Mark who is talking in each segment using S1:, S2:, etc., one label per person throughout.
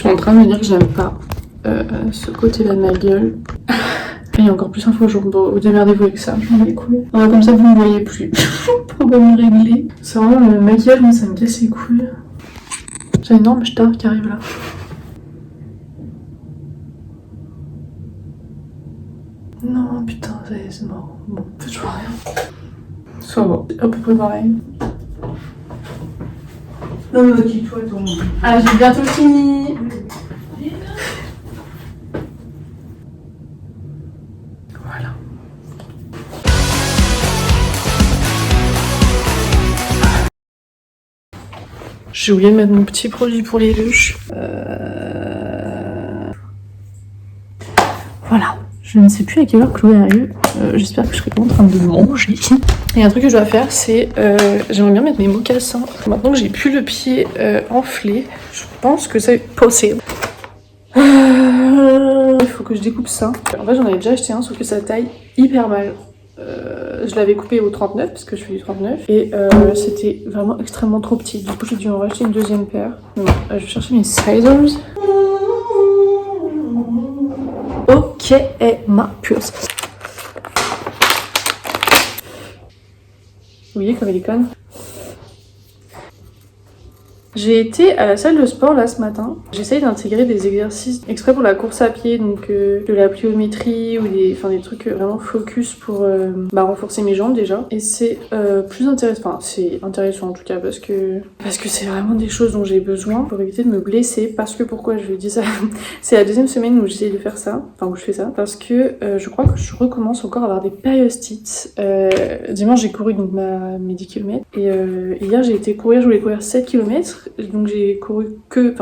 S1: suis en train de me dire que j'aime pas ce côté-là de ma gueule. Et encore plus un fois au jour. Bon, vous démerdez-vous avec ça, je m'en bats les couilles. Comme ça, vous me voyez plus. Pour pas me régler. C'est vraiment le maquillage, moi, ça me casse les couilles. J'ai une énorme star qui arrive là. Non, putain, c'est mort. Bon, en fait, je vois rien. Ça va, à peu près pareil.
S2: Non, mais occupe-toi, ton.
S1: Ah, j'ai bientôt fini. Voilà. J'ai oublié de mettre mon petit produit pour les louches. Voilà. Je ne sais plus à quelle heure Chloé arrive. J'espère que je serai pas en train de manger. Et un truc que je dois faire, c'est j'aimerais bien mettre mes mocassins. Maintenant que j'ai plus le pied enflé, je pense que c'est possible. Il faut que je découpe ça. En fait, j'en avais déjà acheté un, sauf que ça taille hyper mal. Je l'avais coupé au 39 parce que je fais du 39 et c'était vraiment extrêmement trop petit. Du coup, j'ai dû en racheter une deuxième paire. Donc, je vais chercher mes scissors. Ok, et ma puce. Vous voyez comme elle est conne. J'ai été à la salle de sport là ce matin. J'essaye d'intégrer des exercices exprès pour la course à pied, donc de la pliométrie ou des trucs vraiment focus pour renforcer mes jambes déjà. Et c'est plus intéressant, enfin c'est intéressant en tout cas parce que c'est vraiment des choses dont j'ai besoin pour éviter de me blesser. Parce que pourquoi je dis ça? C'est la deuxième semaine où j'essaye de faire ça, enfin où je fais ça, parce que je crois que je recommence encore à avoir des périostites. Dimanche j'ai couru donc mes 10 km et hier j'ai été courir, je voulais courir 7 km. Donc j'ai couru que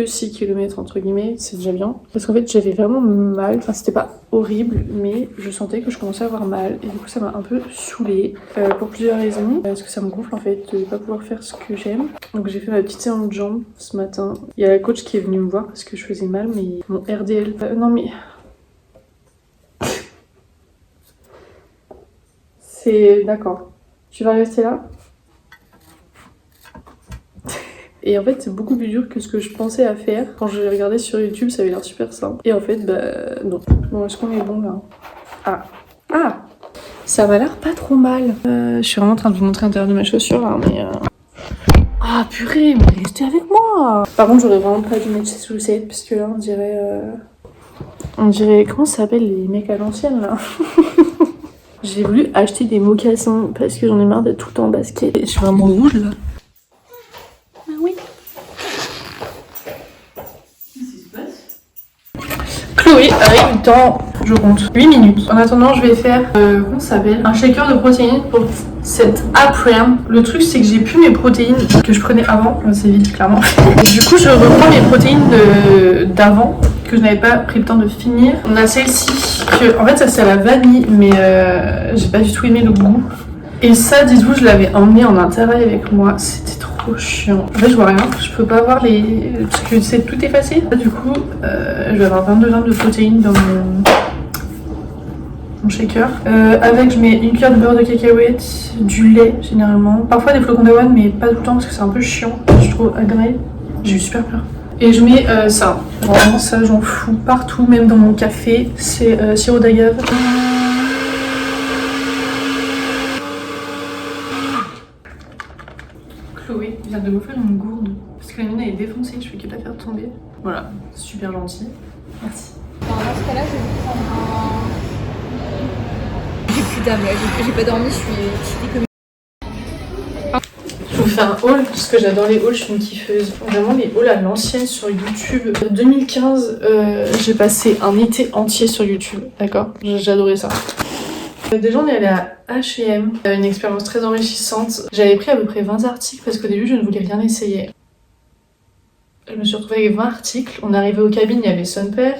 S1: 6 km entre guillemets, c'est déjà bien. Parce qu'en fait j'avais vraiment mal, enfin c'était pas horrible, mais je sentais que je commençais à avoir mal. Et du coup ça m'a un peu saoulée, pour plusieurs raisons. Parce que ça me gonfle en fait de pas pouvoir faire ce que j'aime. Donc j'ai fait ma petite séance de jambes ce matin. Il y a la coach qui est venue me voir parce que je faisais mal, mais mon RDL... non mais... C'est... D'accord. Tu vas rester là ? Et en fait, c'est beaucoup plus dur que ce que je pensais à faire. Quand je regardais sur YouTube, ça avait l'air super simple. Et en fait, non. Bon, est-ce qu'on est bon là? Ah ça m'a l'air pas trop mal. Je suis vraiment en train de vous montrer l'intérieur de ma chaussure là, mais... Ah purée, mais restez avec moi. Par contre, j'aurais vraiment pas dû mettre ces chaussettes, parce que là, on dirait... Comment ça s'appelle les mecs à l'ancienne là? J'ai voulu acheter des mocassins, parce que j'en ai marre d'être tout le temps en basket. Je suis vraiment rouge là. Chloé arrive dans, je compte, 8 minutes. En attendant, je vais faire, comment ça s'appelle, un shaker de protéines pour cet après-midi. Le truc, c'est que j'ai plus mes protéines que je prenais avant. C'est vide, clairement. Du coup, je reprends mes protéines d'avant, que je n'avais pas pris le temps de finir. On a celle-ci, que, en fait, ça c'est à la vanille, mais j'ai pas du tout aimé le goût. Et ça, dites-vous, je l'avais emmené en intervalle avec moi. C'était trop chiant. En fait, je vois rien. Je peux pas voir les... Parce que c'est tout effacé. Du coup, je vais avoir 22 grammes de protéines dans mon shaker. Avec, je mets une cuillère de beurre de cacahuète, du lait, généralement. Parfois des flocons d'avoine, mais pas tout le temps parce que c'est un peu chiant. Je trouve agréable. J'ai eu super peur. Et je mets ça. Vraiment, ça, j'en fous partout, même dans mon café. C'est sirop d'agave. Chloé vient de m'offrir une gourde parce que la mienne elle est défoncée, je fais que la faire tomber. Voilà, super gentil. Merci.
S3: Dans ce cas-là, je vais vous prendre un. J'ai plus d'âme là, j'ai pas dormi, je suis comme.
S1: Je vous fais un haul parce que j'adore les hauls, je suis une kiffeuse. Vraiment les hauls à l'ancienne sur YouTube. 2015, j'ai passé un été entier sur YouTube, d'accord? J'adorais ça. Déjà on est allé à H&M, une expérience très enrichissante. J'avais pris à peu près 20 articles parce qu'au début je ne voulais rien essayer. Je me suis retrouvée avec 20 articles, on est arrivé aux cabines, il y avait son père.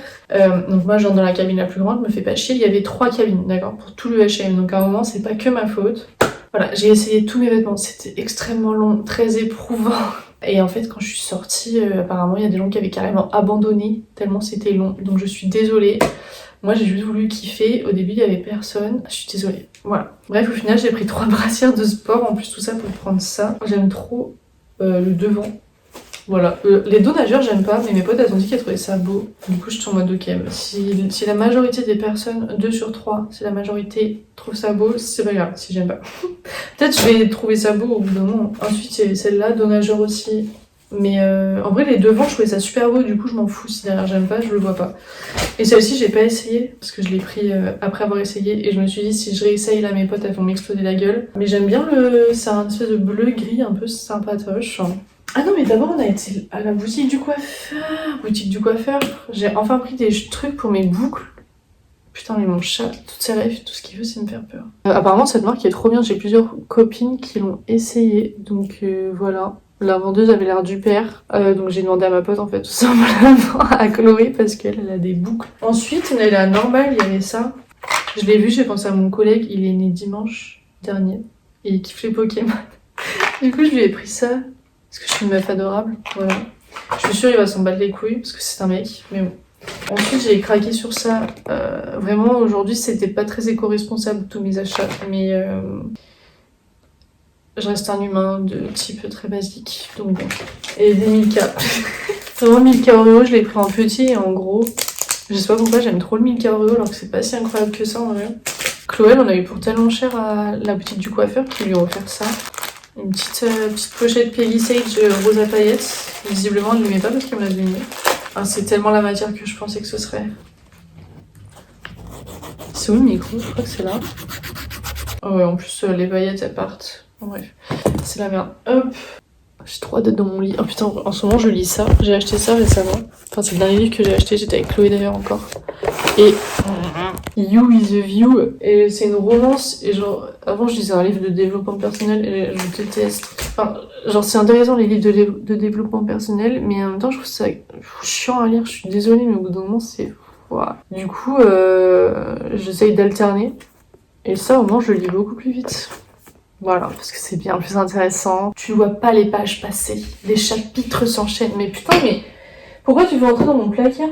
S1: Donc moi j'entre dans la cabine la plus grande, je me fais pas chier, il y avait 3 cabines, d'accord, pour tout le H&M. Donc à un moment c'est pas que ma faute. Voilà, j'ai essayé tous mes vêtements, c'était extrêmement long, très éprouvant. Et en fait quand je suis sortie, apparemment il y a des gens qui avaient carrément abandonné tellement c'était long. Donc je suis désolée. Moi j'ai juste voulu kiffer, au début il y avait personne, je suis désolée, voilà. Bref, au final j'ai pris 3 brassières de sport, en plus tout ça pour prendre ça. J'aime trop le devant, Voilà. Les dos nageurs, j'aime pas, mais mes potes, elles ont dit qu'elles trouvaient ça beau. Du coup, je suis en mode ok. Si la majorité des personnes, 2 sur 3, si la majorité trouve ça beau, c'est pas grave si j'aime pas. Peut-être je vais trouver ça beau au bout d'un moment. Ensuite, il y a celle-là, dos nageur aussi. Mais en vrai, les devants, je trouvais ça super beau. Du coup, je m'en fous. Si derrière j'aime pas, je le vois pas. Et celle-ci, j'ai pas essayé parce que je l'ai pris après avoir essayé. Et je me suis dit, si je réessaye là, mes potes, elles vont m'exploser la gueule. Mais j'aime bien c'est un espèce de bleu-gris un peu sympatoche. Ah non, mais d'abord, on a été à la boutique du coiffeur. Boutique du coiffeur. J'ai enfin pris des trucs pour mes boucles. Putain, mais mon chat, toutes ses rêves, tout ce qu'il veut, c'est me faire peur. Apparemment, cette marque est trop bien. J'ai plusieurs copines qui l'ont essayé. Donc voilà. La vendeuse avait l'air du père. Donc j'ai demandé à ma pote, en fait, tout simplement, à Chloé, parce qu'elle a des boucles. Ensuite, on est allé à Normal, il y avait ça. Je l'ai vu, j'ai pensé à mon collègue. Il est né dimanche dernier. Et il kiffe les Pokémon. Du coup, je lui ai pris ça. Parce que je suis une meuf adorable, voilà. Je suis sûre qu'il va s'en battre les couilles, parce que c'est un mec, mais bon. Ensuite, j'ai craqué sur ça. Vraiment, aujourd'hui, c'était pas très éco-responsable, tous mes achats, mais je reste un humain de type très basique, donc bon. Et des Milka. Vraiment, Milka Oreo, je l'ai pris en petit et en gros. Je sais pas pourquoi, j'aime trop le Milka Oreo, alors que c'est pas si incroyable que ça, en vrai. Chloé, on a eu pour tellement cher à la boutique du coiffeur qui lui a offert ça. Une petite pochette Peggy Sage rose à paillettes. Visiblement, elle ne l'aimait pas parce qu'elle me l'a deviné. Ah, c'est tellement la matière que je pensais que ce serait. C'est où le micro? Je crois que c'est là. Oh ouais, en plus, les paillettes, elles partent. Bon, bref, c'est la merde. Hop. J'ai trop hâte d'être dans mon lit. Oh putain, en ce moment, je lis ça. J'ai acheté ça récemment. Enfin, c'est le dernier livre que j'ai acheté. J'étais avec Chloé d'ailleurs encore. Et You is a View, et c'est une romance, et genre, avant je lisais un livre de développement personnel, et je déteste. Enfin, genre, c'est intéressant les livres de développement personnel, mais en même temps, je trouve ça chiant à lire, je suis désolée, mais au bout d'un moment, c'est. Wow. Du coup, j'essaye d'alterner, et ça, au moins, je le lis beaucoup plus vite. Voilà, parce que c'est bien plus intéressant. Tu vois pas les pages passer, les chapitres s'enchaînent, mais putain, mais pourquoi tu veux entrer dans mon placard?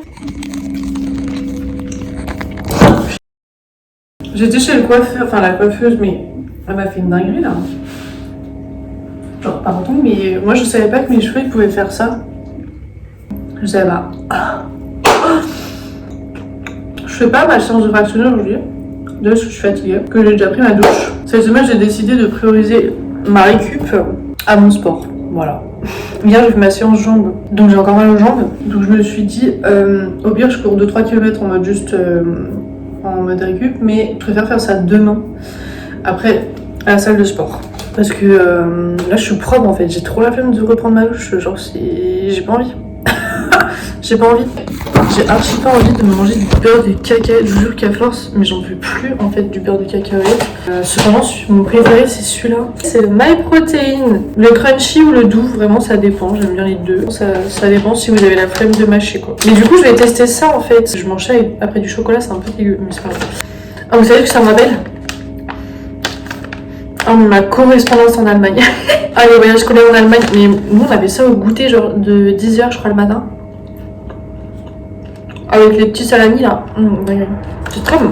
S1: J'étais chez le coiffeur, enfin la coiffeuse, mais elle m'a fait une dinguerie là. Genre, pardon, mais moi je savais pas que mes cheveux ils pouvaient faire ça. Je savais pas. Je fais pas ma séance de fractionner aujourd'hui. Déjà parce que je suis fatiguée, que j'ai déjà pris ma douche. Cette semaine j'ai décidé de prioriser ma récup à mon sport. Voilà. Hier j'ai fait ma séance jambes, donc j'ai encore mal aux jambes. Donc je me suis dit, au pire je cours 2-3 km en mode juste en mode récup, mais je préfère faire ça demain, après à la salle de sport. Parce que là je suis propre en fait, j'ai trop la flemme de reprendre ma douche, genre j'ai pas envie. J'ai pas envie. J'ai archi pas envie de me manger du beurre de cacahuète. Je vous jure qu'à force, mais j'en peux plus en fait du beurre de cacahuète. Cependant, mon préféré c'est celui-là. C'est le My Protein. Le crunchy ou le doux, vraiment ça dépend. J'aime bien les deux. Ça dépend si vous avez la flemme de mâcher quoi. Mais du coup, je vais tester ça en fait. Je mange ça après du chocolat, c'est un peu dégueu, mais c'est pas grave. Ah, vous savez que ça me rappelle ma correspondance en Allemagne. Ah, les voyages scolaires en Allemagne. Mais nous, on avait ça au goûter, genre de 10h, je crois, le matin. Avec les petits salamis là. C'est très bon.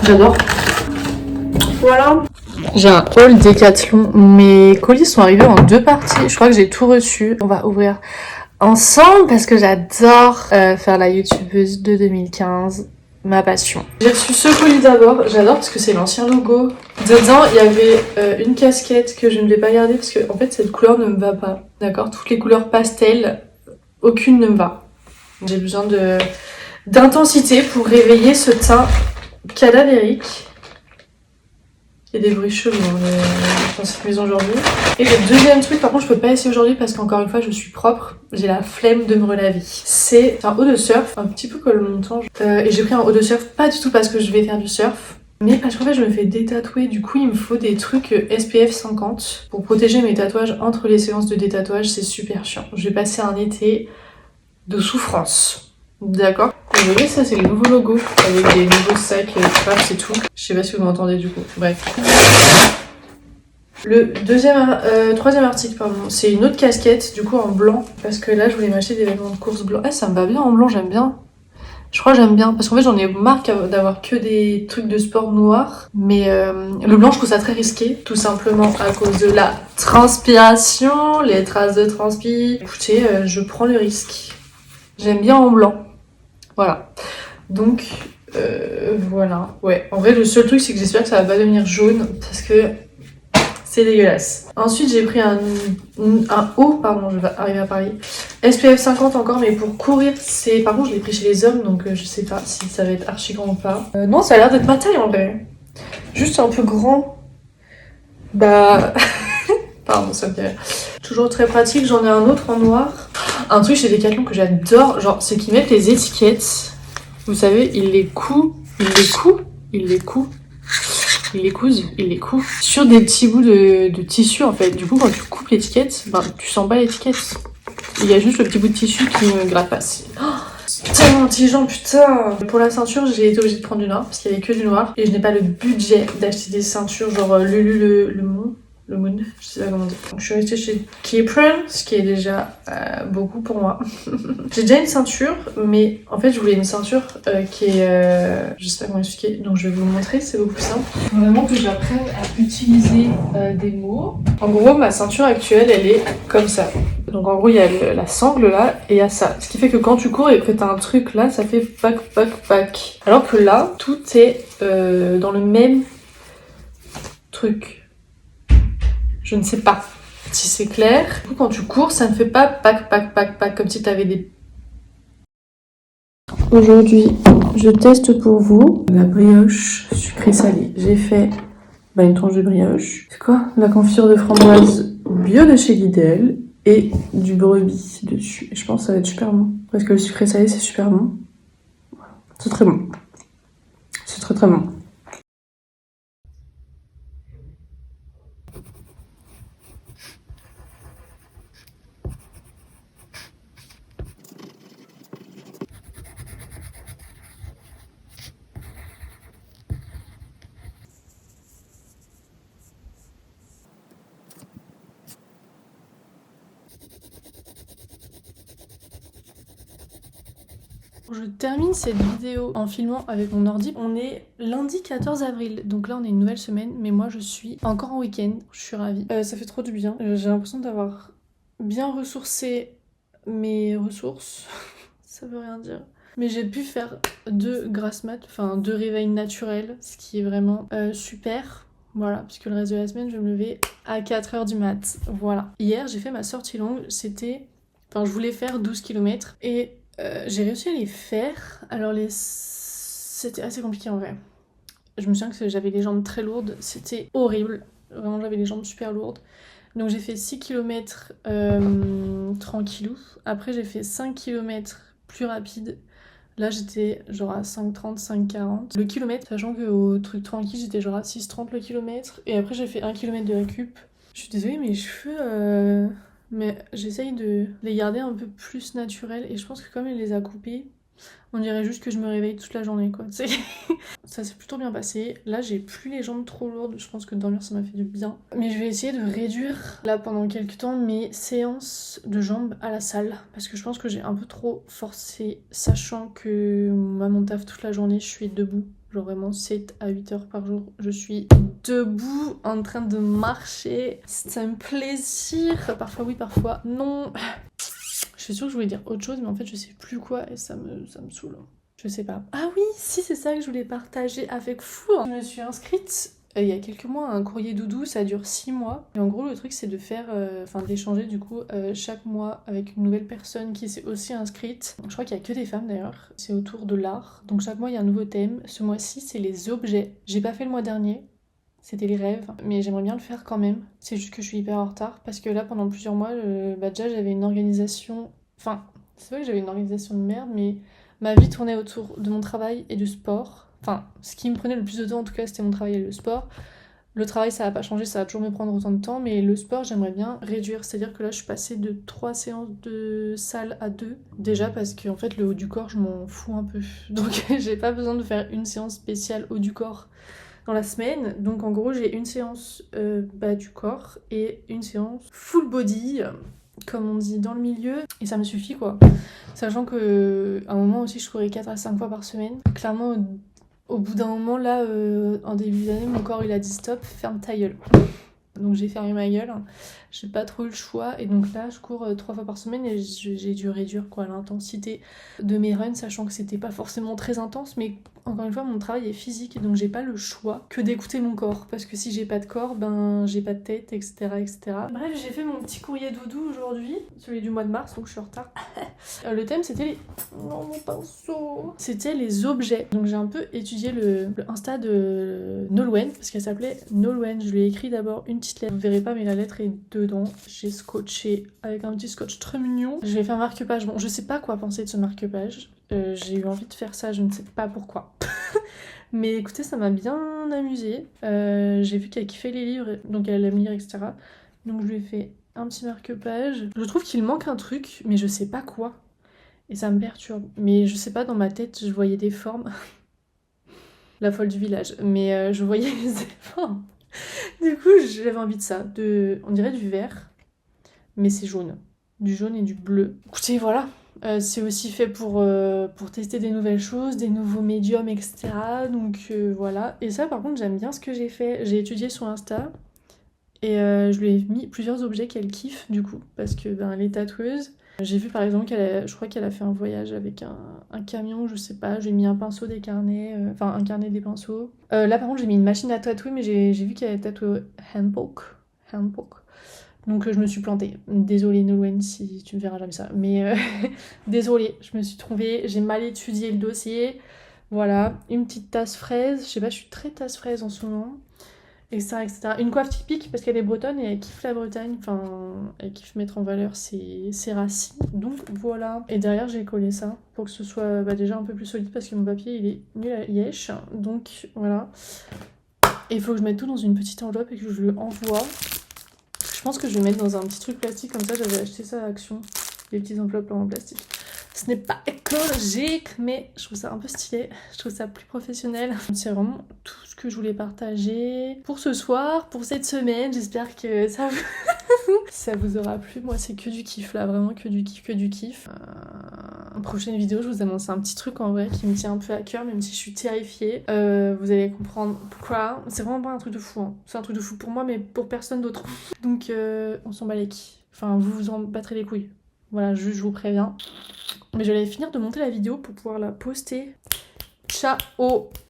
S1: J'adore. Voilà. J'ai un haul Décathlon. Mes colis sont arrivés en 2 parties. Je crois que j'ai tout reçu. On va ouvrir ensemble parce que j'adore faire la youtubeuse de 2015. Ma passion. J'ai reçu ce colis d'abord, j'adore parce que c'est l'ancien logo. Dedans, il y avait une casquette que je ne vais pas garder parce que en fait cette couleur ne me va pas. D'accord, toutes les couleurs pastel, aucune ne me va. J'ai besoin d'intensité pour réveiller ce teint cadavérique. Il y a des bruits chelous dans cette maison aujourd'hui. Et le deuxième truc, par contre, je peux pas essayer aujourd'hui parce qu'encore une fois, je suis propre. J'ai la flemme de me relaver. C'est un haut de surf, un petit peu col-montant. Et j'ai pris un haut de surf, pas du tout parce que je vais faire du surf, mais parce qu'en fait, je me fais détatouer. Du coup, il me faut des trucs SPF 50 pour protéger mes tatouages entre les séances de détatouage. C'est super chiant. Je vais passer un été de souffrance. D'accord. Vous voyez, ça c'est le nouveau logo avec des nouveaux sacs, c'est tout. Je sais pas si vous m'entendez du coup. Bref. Le troisième article, pardon, c'est une autre casquette, du coup en blanc, parce que là je voulais m'acheter des vêtements de course blanc. Ah, ça me va bien en blanc, j'aime bien. Je crois que j'aime bien, parce qu'en fait j'en ai marre d'avoir que des trucs de sport noirs, mais le blanc je trouve ça très risqué, tout simplement à cause de la transpiration, les traces de transpi. Écoutez, je prends le risque. J'aime bien en blanc. Voilà. Donc, voilà. Ouais, en vrai le seul truc c'est que j'espère que ça va pas devenir jaune, parce que c'est dégueulasse. Ensuite, j'ai pris un haut, pardon, je vais arriver à parler. SPF 50 encore, mais pour courir, c'est... Par contre, je l'ai pris chez les hommes, donc je sais pas si ça va être archi grand ou pas. Non, ça a l'air d'être ma taille en vrai. Juste un peu grand. Bah... Pardon, ça me fait rire. Toujours très pratique, j'en ai un autre en noir. Un truc chez Decathlon que j'adore, genre, c'est qu'ils mettent les étiquettes. Vous savez, ils les cousent sur des petits bouts de tissu en fait. Du coup, quand tu coupes l'étiquette, ben, tu sens pas l'étiquette. Il y a juste le petit bout de tissu qui me gratte pas. C'est tellement intelligent, putain. Pour la ceinture, j'ai été obligée de prendre du noir parce qu'il y avait que du noir. Et je n'ai pas le budget d'acheter des ceintures genre le Moon, je sais pas comment dire. Donc, je suis restée chez Kipren, ce qui est déjà beaucoup pour moi. J'ai déjà une ceinture, mais en fait je voulais une ceinture qui est... je sais pas comment expliquer, donc je vais vous le montrer, c'est beaucoup plus simple. Vraiment que j'apprenne à utiliser des mots. En gros, ma ceinture actuelle, elle est comme ça. Donc en gros, il y a la sangle là, et il y a ça. Ce qui fait que quand tu cours et que t'as un truc là, ça fait pac, pac, pac. Alors que là, tout est dans le même truc. Je ne sais pas si c'est clair. Du coup, quand tu cours, ça ne fait pas pac, pac, pac, pac, comme si tu avais des... Aujourd'hui, je teste pour vous la brioche sucrée salée. J'ai fait une tranche de brioche. C'est quoi? La confiture de framboise bio de chez Lidl et du brebis dessus. Et je pense que ça va être super bon. Parce que le sucré salé, c'est super bon. C'est très bon. C'est très très bon. Je termine cette vidéo en filmant avec mon ordi. On est lundi 14 avril, donc là on est une nouvelle semaine, mais moi je suis encore en week-end, je suis ravie. Ça fait trop du bien, j'ai l'impression d'avoir bien ressourcé mes ressources, ça veut rien dire. Mais j'ai pu faire 2 grasses mat, enfin 2 réveils naturels, ce qui est vraiment super. Voilà, puisque le reste de la semaine je vais me lever à 4h du mat, voilà. Hier j'ai fait ma sortie longue, c'était... Enfin je voulais faire 12 km et... j'ai réussi à les faire, alors c'était assez compliqué en vrai. Je me souviens que j'avais les jambes très lourdes, c'était horrible, vraiment j'avais les jambes super lourdes. Donc j'ai fait 6 km tranquillou, après j'ai fait 5 km plus rapide. Là j'étais genre à 5,30, 5,40 le kilomètre, sachant qu'au truc tranquille j'étais genre à 6,30 le kilomètre. Et après j'ai fait 1 km de récup. Je suis désolée, mes cheveux... Mais j'essaye de les garder un peu plus naturels et je pense que comme elle les a coupés, on dirait juste que je me réveille toute la journée quoi. Ça s'est plutôt bien passé. Là j'ai plus les jambes trop lourdes, je pense que dormir ça m'a fait du bien. Mais je vais essayer de réduire là pendant quelques temps mes séances de jambes à la salle parce que je pense que j'ai un peu trop forcé, sachant que moi mon taf toute la journée je suis debout. Genre vraiment 7 à 8 heures par jour, je suis debout en train de marcher. C'est un plaisir. Parfois oui, parfois non. Je suis sûre que je voulais dire autre chose, mais en fait je sais plus quoi et ça me saoule. Je sais pas. Ah oui, si c'est ça que je voulais partager avec vous. Je me suis inscrite il y a quelques mois à un courrier doudou, ça dure 6 mois. Et en gros le truc c'est de faire, d'échanger du coup chaque mois avec une nouvelle personne qui s'est aussi inscrite. Je crois qu'il y a que des femmes d'ailleurs. C'est autour de l'art. Donc chaque mois il y a un nouveau thème. Ce mois-ci c'est les objets. J'ai pas fait le mois dernier. C'était les rêves, mais j'aimerais bien le faire quand même. C'est juste que je suis hyper en retard parce que là pendant plusieurs mois, déjà j'avais une organisation... Enfin, c'est vrai que j'avais une organisation de merde, mais ma vie tournait autour de mon travail et du sport. Enfin, ce qui me prenait le plus de temps en tout cas, c'était mon travail et le sport. Le travail, ça va pas changer, ça va toujours me prendre autant de temps, mais le sport, j'aimerais bien réduire. C'est-à-dire que là, je suis passée de 3 séances de salle à 2. Déjà parce que en fait, le haut du corps, je m'en fous un peu. Donc, j'ai pas besoin de faire une séance spéciale haut du corps dans la semaine. Donc, en gros, j'ai une séance bas du corps et une séance full body comme on dit dans le milieu, et ça me suffit quoi. Sachant que à un moment aussi je courais 4 à 5 fois par semaine. Clairement au bout d'un moment là, en début d'année, mon corps il a dit stop, ferme ta gueule. Donc j'ai fermé ma gueule, j'ai pas trop eu le choix et donc là je cours 3 fois par semaine et j'ai dû réduire quoi l'intensité de mes runs, sachant que c'était pas forcément très intense, mais encore une fois mon travail est physique et donc j'ai pas le choix que d'écouter mon corps, parce que si j'ai pas de corps, ben j'ai pas de tête, etc. etc. Bref, j'ai fait mon petit courrier doudou aujourd'hui, celui du mois de mars, donc je suis en retard. Le thème c'était les... Non, mon pinceau. C'était les objets. Donc j'ai un peu étudié le Insta de Nolwenn, parce qu'elle s'appelait Nolwenn. Je lui ai écrit d'abord une petite lettre. Vous verrez pas, mais la lettre est dedans. J'ai scotché avec un petit scotch très mignon. Je vais faire un marque-page. Bon, je sais pas quoi penser de ce marque-page. J'ai eu envie de faire ça, je ne sais pas pourquoi. Mais écoutez, ça m'a bien amusée. J'ai vu qu'elle kiffait les livres, donc elle aime lire, etc. Donc je lui ai fait un petit marque-page. Je trouve qu'il manque un truc, mais je sais pas quoi. Et ça me perturbe. Mais je sais pas, dans ma tête, je voyais des formes. La folle du village. Mais je voyais les formes. Du coup, j'avais envie de ça. On dirait du vert, mais c'est jaune. Du jaune et du bleu. Écoutez, voilà. C'est aussi fait pour tester des nouvelles choses, des nouveaux médiums, etc. Donc voilà. Et ça, par contre, j'aime bien ce que j'ai fait. J'ai étudié sur Insta. Et je lui ai mis plusieurs objets qu'elle kiffe, du coup. Parce que elle est tatoueuse. J'ai vu par exemple je crois qu'elle a fait un voyage avec un camion, je sais pas, j'ai mis un pinceau des carnets, enfin un carnet des pinceaux. Là par contre j'ai mis une machine à tatouer, mais j'ai vu qu'elle avait tatoué handpoke. Donc je me suis plantée. Désolée Nolwenn si tu me verras jamais ça. Mais désolée, je me suis trompée, j'ai mal étudié le dossier. Voilà, une petite tasse fraise, je sais pas, je suis très tasse fraise en ce moment. Etc, etc. Une coiffe typique parce qu'elle est bretonne et elle kiffe la Bretagne, enfin elle kiffe mettre en valeur ses racines, donc voilà. Et derrière j'ai collé ça pour que ce soit déjà un peu plus solide parce que mon papier il est nul à lièche, donc voilà. Et il faut que je mette tout dans une petite enveloppe et que je le envoie. Je pense que je vais mettre dans un petit truc plastique comme ça, j'avais acheté ça à Action, les petites enveloppes en plastique. Ce n'est pas écologique, mais je trouve ça un peu stylé, je trouve ça plus professionnel. C'est vraiment tout ce que je voulais partager pour ce soir, pour cette semaine. J'espère que ça vous aura plu. Moi, c'est que du kiff là, vraiment que du kiff, que du kiff. Prochaine vidéo, je vous annonce un petit truc en vrai qui me tient un peu à cœur, même si je suis terrifiée. Vous allez comprendre pourquoi. C'est vraiment pas un truc de fou, hein. C'est un truc de fou pour moi, mais pour personne d'autre. Donc, on s'en bat les couilles. Enfin, vous vous en battrez les couilles. Voilà, je vous préviens. Mais je vais finir de monter la vidéo pour pouvoir la poster. Ciao!